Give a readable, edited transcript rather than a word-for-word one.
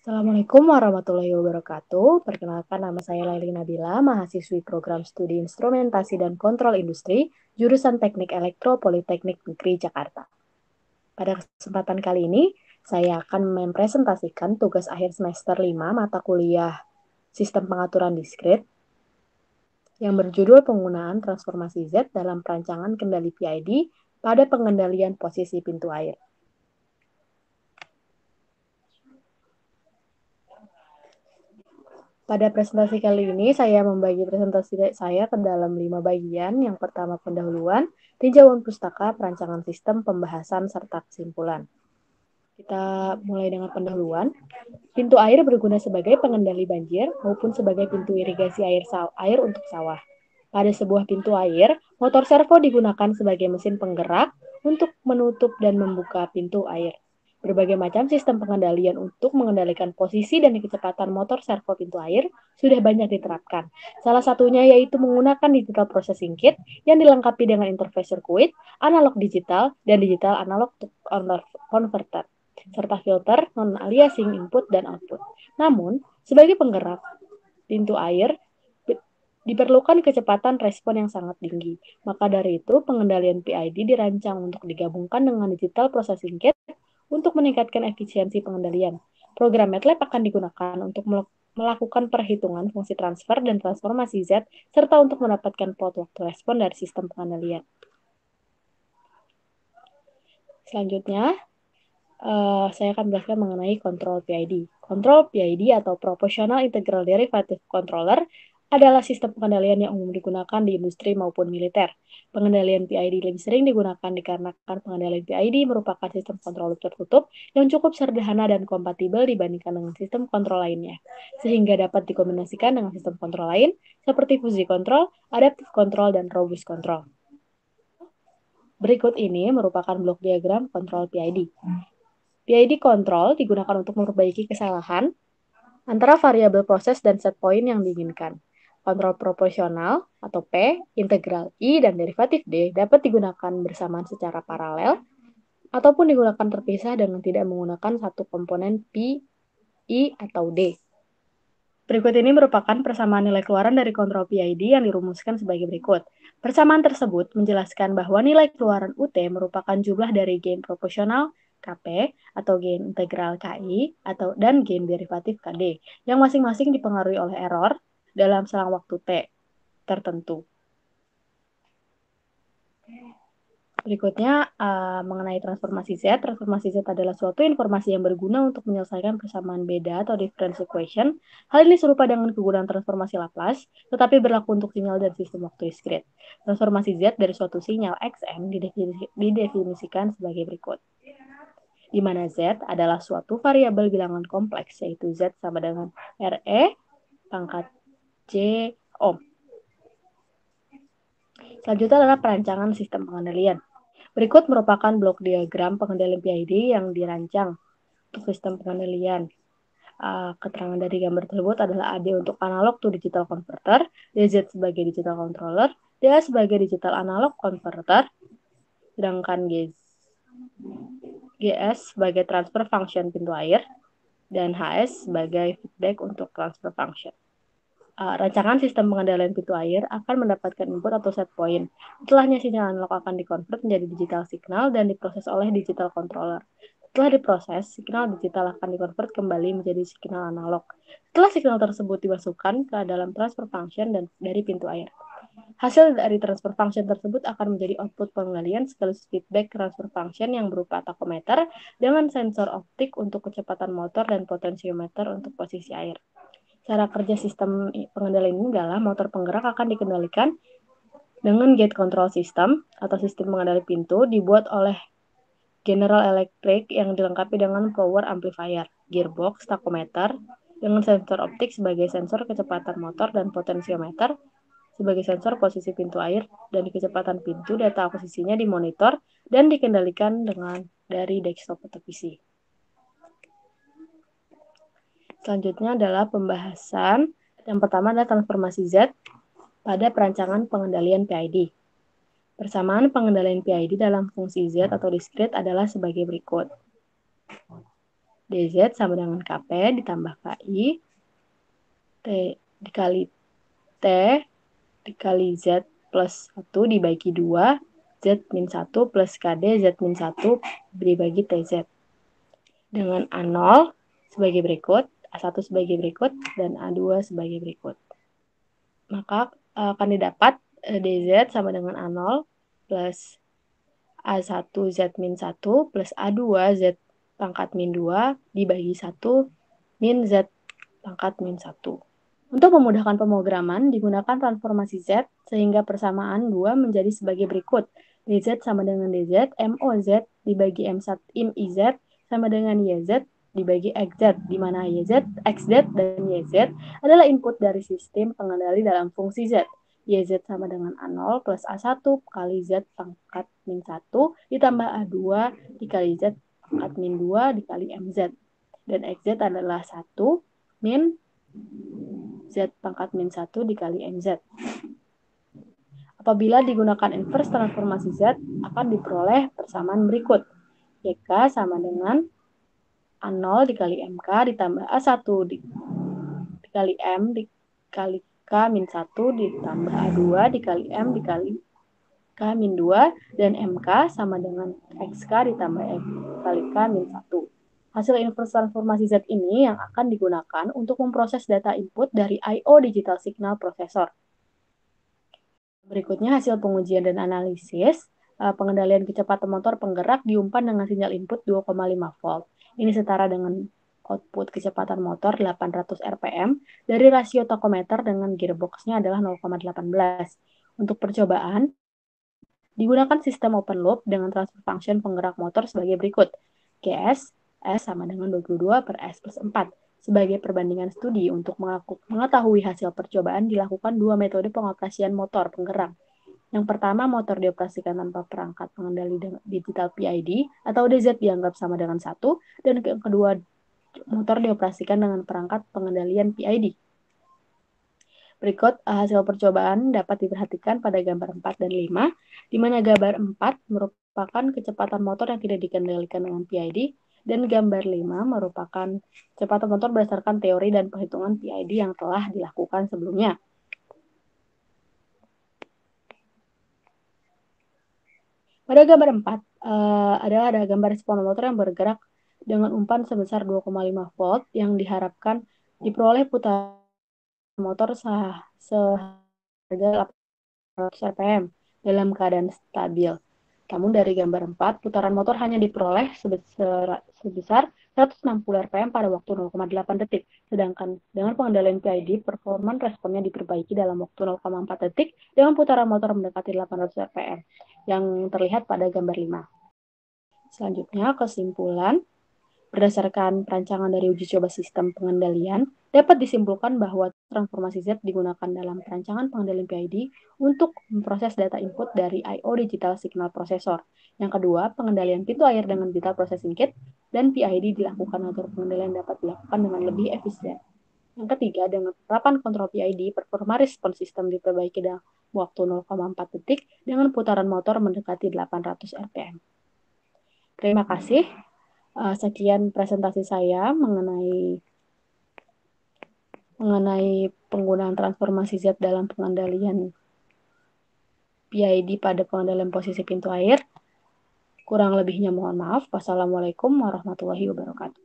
Assalamualaikum warahmatullahi wabarakatuh. Perkenalkan, nama saya Laili Nabila, mahasiswi program studi instrumentasi dan kontrol industri, jurusan Teknik Elektro Politeknik Negeri Jakarta. Pada kesempatan kali ini, saya akan mempresentasikan tugas akhir semester 5 mata kuliah Sistem Pengaturan Diskrit yang berjudul Penggunaan Transformasi Z dalam Perancangan Kendali PID pada Pengendalian Posisi Pintu Air. Pada presentasi kali ini, saya membagi presentasi saya ke dalam 5 bagian. Yang pertama, pendahuluan, tinjauan pustaka, perancangan sistem, pembahasan, serta kesimpulan. Kita mulai dengan pendahuluan. Pintu air berguna sebagai pengendali banjir maupun sebagai pintu irigasi air untuk sawah. Pada sebuah pintu air, motor servo digunakan sebagai mesin penggerak untuk menutup dan membuka pintu air. Berbagai macam sistem pengendalian untuk mengendalikan posisi dan kecepatan motor servo pintu air sudah banyak diterapkan. Salah satunya yaitu menggunakan digital processing kit yang dilengkapi dengan interface sirkuit, analog digital, dan digital analog converter, serta filter non-aliasing input dan output. Namun, sebagai penggerak pintu air, diperlukan kecepatan respon yang sangat tinggi. Maka dari itu, pengendalian PID dirancang untuk digabungkan dengan digital processing kit untuk meningkatkan efisiensi pengendalian. Program MATLAB akan digunakan untuk melakukan perhitungan fungsi transfer dan transformasi Z, serta untuk mendapatkan plot waktu respon dari sistem pengendalian. Selanjutnya, saya akan menjelaskan mengenai kontrol PID. Kontrol PID atau Proportional Integral Derivative Controller adalah sistem pengendalian yang umum digunakan di industri maupun militer. Pengendalian PID lebih sering digunakan dikarenakan pengendalian PID merupakan sistem kontrol tertutup yang cukup sederhana dan kompatibel dibandingkan dengan sistem kontrol lainnya, sehingga dapat dikombinasikan dengan sistem kontrol lain seperti fuzzy control, adaptive control, dan robust control. Berikut ini merupakan blok diagram kontrol PID. PID control digunakan untuk memperbaiki kesalahan antara variabel proses dan set point yang diinginkan. Kontrol proporsional atau P, integral I, dan derivatif D dapat digunakan bersamaan secara paralel ataupun digunakan terpisah dengan tidak menggunakan satu komponen P, I, atau D. Berikut ini merupakan persamaan nilai keluaran dari kontrol PID yang dirumuskan sebagai berikut. Persamaan tersebut menjelaskan bahwa nilai keluaran UT merupakan jumlah dari gain proporsional KP atau gain integral KI dan gain derivatif KD yang masing-masing dipengaruhi oleh error dalam selang waktu T tertentu. Berikutnya, mengenai transformasi Z. Transformasi Z adalah suatu informasi yang berguna untuk menyelesaikan persamaan beda atau difference equation. Hal ini serupa dengan kegunaan transformasi Laplace, tetapi berlaku untuk sinyal dan sistem waktu diskrit. Transformasi Z dari suatu sinyal Xn didefinisikan sebagai berikut, di mana Z adalah suatu variabel bilangan kompleks, yaitu Z sama dengan RE pangkat J ohm. Selanjutnya adalah perancangan sistem pengendalian. Berikut merupakan blok diagram pengendalian PID yang dirancang untuk sistem pengendalian. Keterangan dari gambar tersebut adalah AD untuk analog to digital converter, DZ sebagai digital controller, DA sebagai digital analog converter, sedangkan GS sebagai transfer function pintu air, dan HS sebagai feedback untuk transfer function. Rancangan sistem pengendalian pintu air akan mendapatkan input atau set point. Setelahnya sinyal analog akan dikonvert menjadi digital signal dan diproses oleh digital controller. Setelah diproses, signal digital akan dikonvert kembali menjadi signal analog. Setelah signal tersebut dimasukkan ke dalam transfer function dan dari pintu air. Hasil dari transfer function tersebut akan menjadi output pengendalian sekaligus feedback transfer function yang berupa tachometer dengan sensor optik untuk kecepatan motor dan potensiometer untuk posisi air. Cara kerja sistem pengendalian ini adalah motor penggerak akan dikendalikan dengan gate control system atau sistem pengendali pintu dibuat oleh General Electric yang dilengkapi dengan power amplifier, gearbox, tachometer dengan sensor optik sebagai sensor kecepatan motor dan potensiometer sebagai sensor posisi pintu air, dan kecepatan pintu data posisinya dimonitor dan dikendalikan dari desktop atau PC. Selanjutnya adalah pembahasan. Yang pertama adalah transformasi Z pada perancangan pengendalian PID. Persamaan pengendalian PID dalam fungsi Z atau diskrit adalah sebagai berikut. DZ sama dengan KP ditambah KI, T dikali T dikali Z plus 1 dibagi 2, Z min 1 plus KD Z min 1 dibagi TZ. Dengan A0 sebagai berikut, A1 sebagai berikut, dan A2 sebagai berikut. Maka akan didapat DZ sama dengan A0 plus A1 Z min 1 plus A2 Z pangkat min 2 dibagi 1 min Z pangkat min 1. Untuk memudahkan pemrograman, digunakan transformasi Z sehingga persamaan 2 menjadi sebagai berikut. DZ sama dengan DZ, MOZ dibagi M1 IZ sama dengan YZ dibagi XZ, di mana YZ, XZ, dan YZ adalah input dari sistem pengendali dalam fungsi Z. YZ sama dengan A0 plus A1 kali Z pangkat min 1 ditambah A2 dikali Z pangkat min 2 dikali MZ. Dan XZ adalah 1 min Z pangkat min 1 dikali MZ. Apabila digunakan inverse transformasi Z, akan diperoleh persamaan berikut. YK sama dengan A0 dikali MK ditambah A1 dikali M dikali K min 1 ditambah A2 dikali M dikali K min 2 dan MK sama dengan XK ditambah M kali K min 1. Hasil inverse transformasi Z ini yang akan digunakan untuk memproses data input dari I/O digital signal processor. Berikutnya hasil pengujian dan analisis pengendalian kecepatan motor penggerak diumpan dengan sinyal input 2,5 volt. Ini setara dengan output kecepatan motor 800 rpm dari rasio tachometer dengan gearbox-nya adalah 0,18. Untuk percobaan, digunakan sistem open loop dengan transfer function penggerak motor sebagai berikut. GS, S sama dengan 22 per S plus 4. Sebagai perbandingan studi untuk mengetahui hasil percobaan dilakukan dua metode pengoperasian motor penggerak. Yang pertama, motor dioperasikan tanpa perangkat pengendali digital PID atau DZ dianggap sama dengan 1, dan yang kedua, motor dioperasikan dengan perangkat pengendalian PID. Berikut hasil percobaan dapat diperhatikan pada gambar 4 dan 5, di mana gambar 4 merupakan kecepatan motor yang tidak dikendalikan dengan PID, dan gambar 5 merupakan kecepatan motor berdasarkan teori dan perhitungan PID yang telah dilakukan sebelumnya. Pada gambar 4, ada gambar respon motor yang bergerak dengan umpan sebesar 2,5 volt yang diharapkan diperoleh putaran motor seharga 800 rpm dalam keadaan stabil. Namun dari gambar 4, putaran motor hanya diperoleh sebesar 160 rpm pada waktu 0,8 detik. Sedangkan dengan pengendalian PID, performa responnya diperbaiki dalam waktu 0,4 detik dengan putaran motor mendekati 800 rpm yang terlihat pada gambar 5. Selanjutnya, kesimpulan. Berdasarkan perancangan dari uji coba sistem pengendalian, dapat disimpulkan bahwa transformasi Z digunakan dalam perancangan pengendalian PID untuk memproses data input dari I/O digital signal processor. Yang kedua, pengendalian pintu air dengan digital processing kit dan PID dilakukan agar pengendalian dapat dilakukan dengan lebih efisien. Yang ketiga, dengan penerapan kontrol PID, performa respon sistem diperbaiki dalam waktu 0,4 detik dengan putaran motor mendekati 800 rpm. Terima kasih. Sekian presentasi saya mengenai penggunaan transformasi Z dalam pengendalian PID pada pengendalian posisi pintu air. Kurang lebihnya mohon maaf. Wassalamualaikum warahmatullahi wabarakatuh.